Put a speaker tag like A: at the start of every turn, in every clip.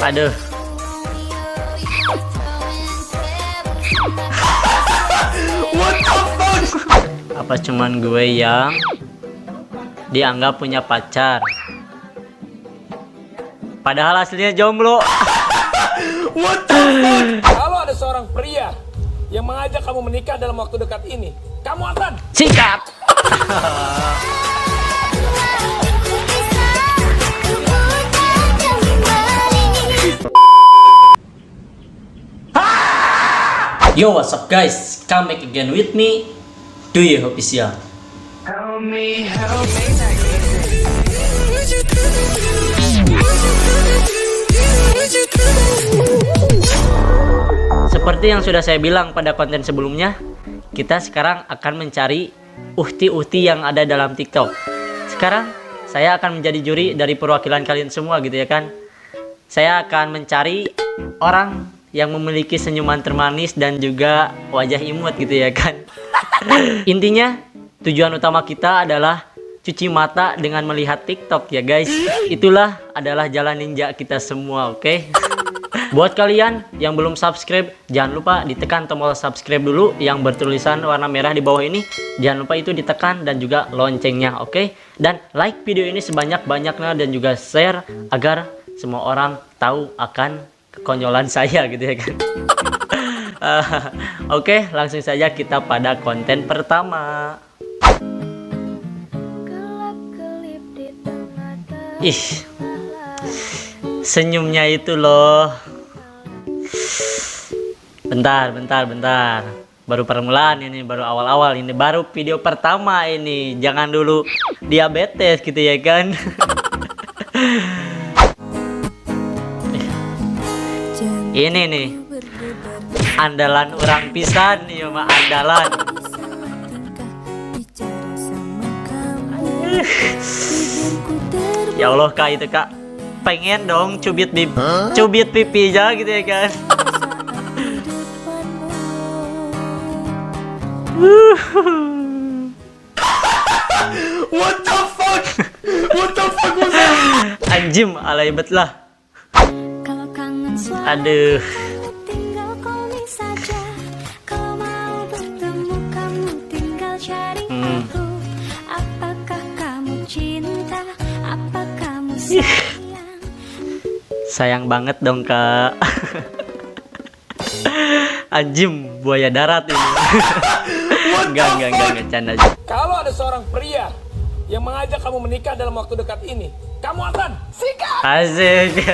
A: Aduh.
B: What the fuck?
A: Apa cuman gue yang dianggap punya pacar? Padahal aslinya jomblo.
B: What the fuck?
C: Kalau ada seorang pria yang mengajak kamu menikah dalam waktu dekat ini, kamu akan
A: Sikat. Yo, what's up guys? Come back again with me, Dwi Official. Seperti yang sudah saya bilang pada konten sebelumnya, kita sekarang akan mencari uhti-uhti yang ada dalam TikTok. Sekarang saya akan menjadi juri dari perwakilan kalian semua gitu ya kan. Saya akan mencari orang yang memiliki senyuman termanis dan juga wajah imut gitu ya kan. Intinya tujuan utama kita adalah cuci mata dengan melihat TikTok ya guys. Itulah adalah jalan ninja kita semua, oke? Buat kalian yang belum subscribe, jangan lupa ditekan tombol subscribe dulu yang bertulisan warna merah di bawah ini. Jangan lupa itu ditekan dan juga loncengnya, oke? Dan like video ini sebanyak-banyaknya dan juga share agar semua orang tahu akan kekonyolan saya gitu ya kan. Oke, langsung saja kita pada konten pertama. Ih, senyumnya itu loh. Bentar. Baru permulaan ini, baru awal-awal ini, baru video pertama ini. Jangan dulu diabetes gitu ya kan. Ini nih andalan orang pisan nih mah andalan. Ya Allah kak, itu kak pengen dong cubit pipi aja gitu ya kan.
B: What the fuck? What the fuck was that?
A: Anjim alay bet lah. Aduh. Sayang banget dong kak. Anjim buaya darat ini. Enggak canda aja.
C: Kalau ada seorang pria yang mengajak kamu menikah dalam waktu dekat ini, kamu akan sikat.
A: Asik.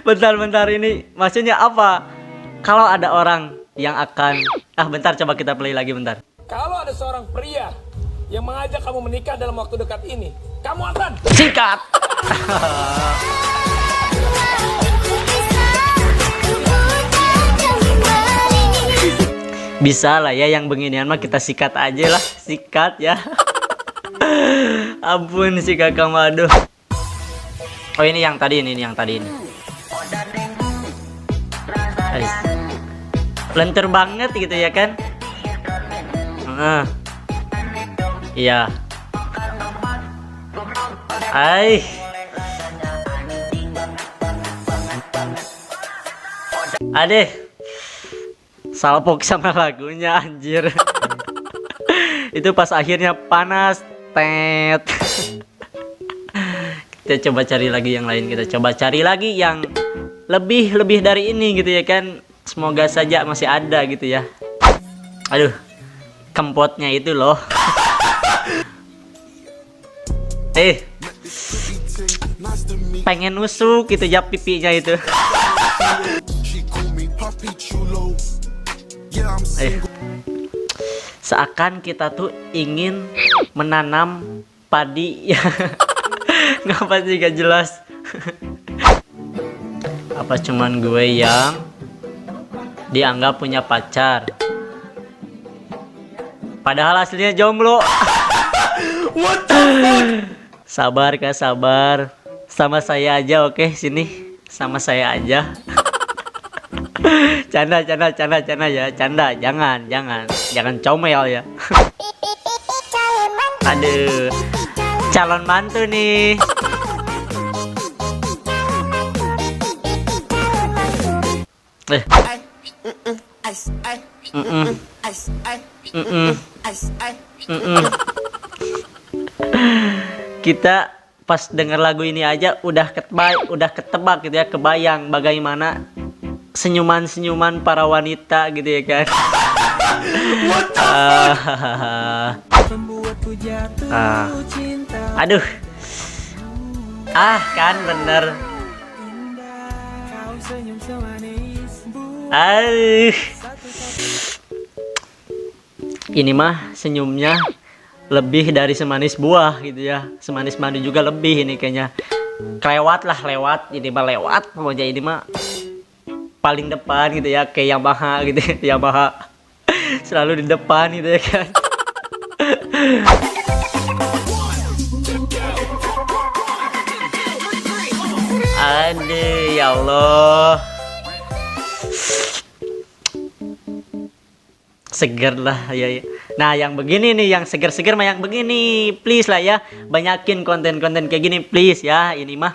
A: Bentar ini maksudnya apa? Kalau ada orang yang akan bentar coba kita play lagi bentar.
C: Kalau ada seorang pria yang mengajak kamu menikah dalam waktu dekat ini, kamu akan
A: Sikat. Bisa lah ya yang beginian mah kita sikat aja lah, sikat ya. Ampun si kakak madu. Oh ini yang tadi ini. Lentur banget gitu ya kan. Iya. Adeh salpok sama lagunya anjir. Itu pas akhirnya panas tet. Kita coba cari lagi yang lain, kita coba cari lagi yang lebih dari ini gitu ya kan. Semoga saja masih ada gitu ya. Aduh, kempotnya itu loh. Pengen nusuk gitu ya pipinya itu. Seakan kita tuh ingin menanam padi ya. Ngapa sih gak jelas. Apa cuman gue yang dianggap punya pacar? Padahal aslinya jomblo.
B: What the fuck?
A: Sabar kak, sabar. Sama saya aja, oke? Sini sama saya aja. Canda ya, canda. Jangan comel ya. Aduh, calon mantu nih. Kita pas denger lagu ini aja udah ketebak gitu ya, kebayang bagaimana senyuman para wanita gitu ya kan. Aduh. Kan bener. Ini mah senyumnya lebih dari semanis buah gitu ya, semanis madu juga lebih ini kayaknya. Lewat ini mah lewat pokoknya, ini mah paling depan gitu ya, kayak Yamaha gitu ya. Yamaha selalu di depan gitu ya kan. Aduh ya Allah, seger lah ya. Nah yang begini nih, yang seger-seger mah yang begini, please lah ya, banyakin konten-konten kayak gini please ya. Ini mah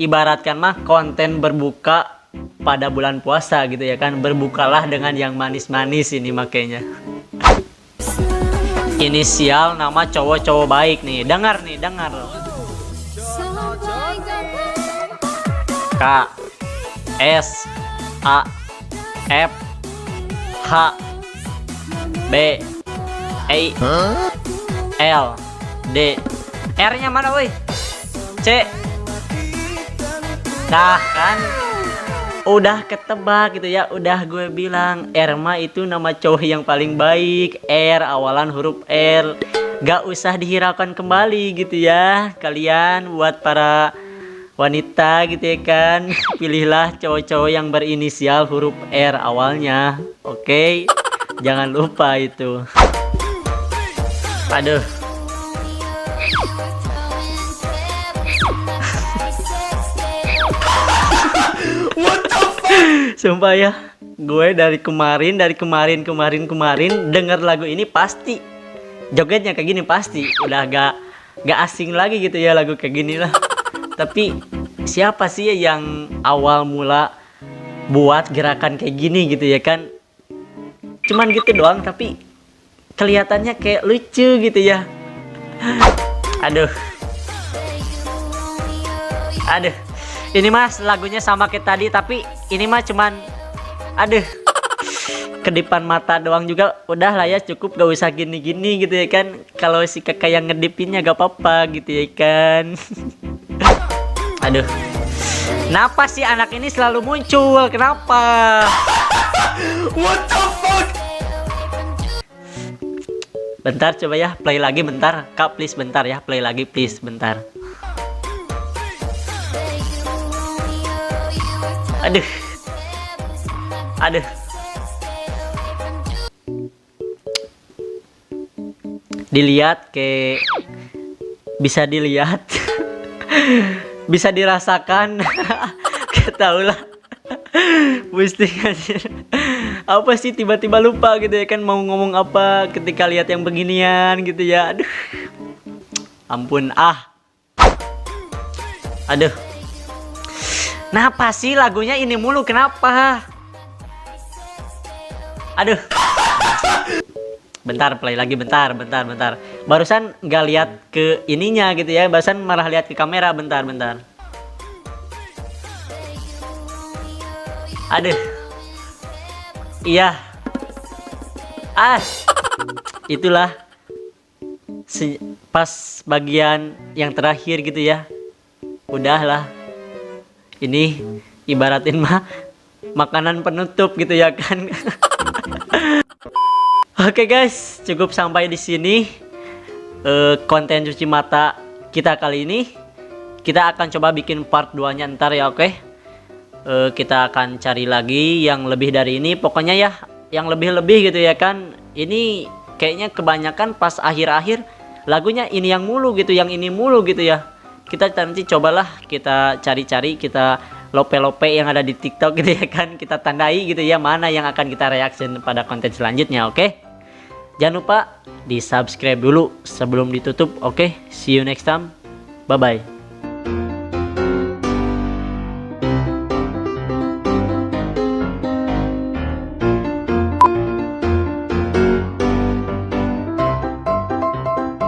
A: ibaratkan mah konten berbuka pada bulan puasa gitu ya kan. Berbukalah dengan yang manis-manis ini makanya. Inisial nama cowok-cowok baik nih, dengar. K S A F H B I L D. R-nya mana woi? C. Nah kan udah ketebak gitu ya, udah gue bilang Erma itu nama cowok yang paling baik. R awalan huruf R, gak usah dihiraukan kembali gitu ya kalian. Buat para wanita gitu ya kan, pilihlah cowok-cowok yang berinisial huruf R awalnya, oke? Jangan lupa itu. Aduh. Sumpah ya, gue dari kemarin denger lagu ini pasti jogetnya kayak gini, pasti udah gak asing lagi gitu ya lagu kayak gini lah. Tapi siapa sih yang awal mula buat gerakan kayak gini gitu ya kan? Cuman gitu doang tapi kelihatannya kayak lucu gitu ya. Aduh. Ini mas lagunya sama kayak tadi, tapi ini mah cuman kedipan mata doang juga udah lah ya, cukup, gak usah gini-gini gitu ya kan. Kalau si kakak yang ngedipinnya gak apa-apa gitu ya kan. Aduh, kenapa sih anak ini selalu muncul, kenapa?
B: What the fuck?
A: Bentar coba ya, play lagi bentar kak, please bentar ya, play lagi please bentar. Aduh. Dilihat kayak bisa dilihat. Bisa dirasakan. Ketaulah. Mesti apa sih tiba-tiba lupa gitu ya kan mau ngomong apa ketika lihat yang beginian gitu ya. Aduh. Ampun Aduh. Kenapa sih lagunya ini mulu, kenapa? Aduh. Bentar, play lagi bentar. Barusan nggak lihat ke ininya gitu ya, barusan malah lihat ke kamera, bentar. Aduh. Iya. Itulah. Pas bagian yang terakhir gitu ya. Udahlah. Ini ibaratin mah makanan penutup gitu ya kan. Oke guys, cukup sampai di sini konten cuci mata kita kali ini. Kita akan coba bikin part 2-nya ntar ya, oke? Kita akan cari lagi yang lebih dari ini. Pokoknya ya, yang lebih-lebih gitu ya kan. Ini kayaknya kebanyakan pas akhir-akhir lagunya ini yang mulu gitu, yang ini mulu gitu ya. Kita nanti cobalah kita cari-cari, kita lope-lope yang ada di TikTok gitu ya kan, kita tandai gitu ya mana yang akan kita reaction pada konten selanjutnya. Oke, jangan lupa di subscribe dulu sebelum ditutup. Oke, see you next time, bye bye.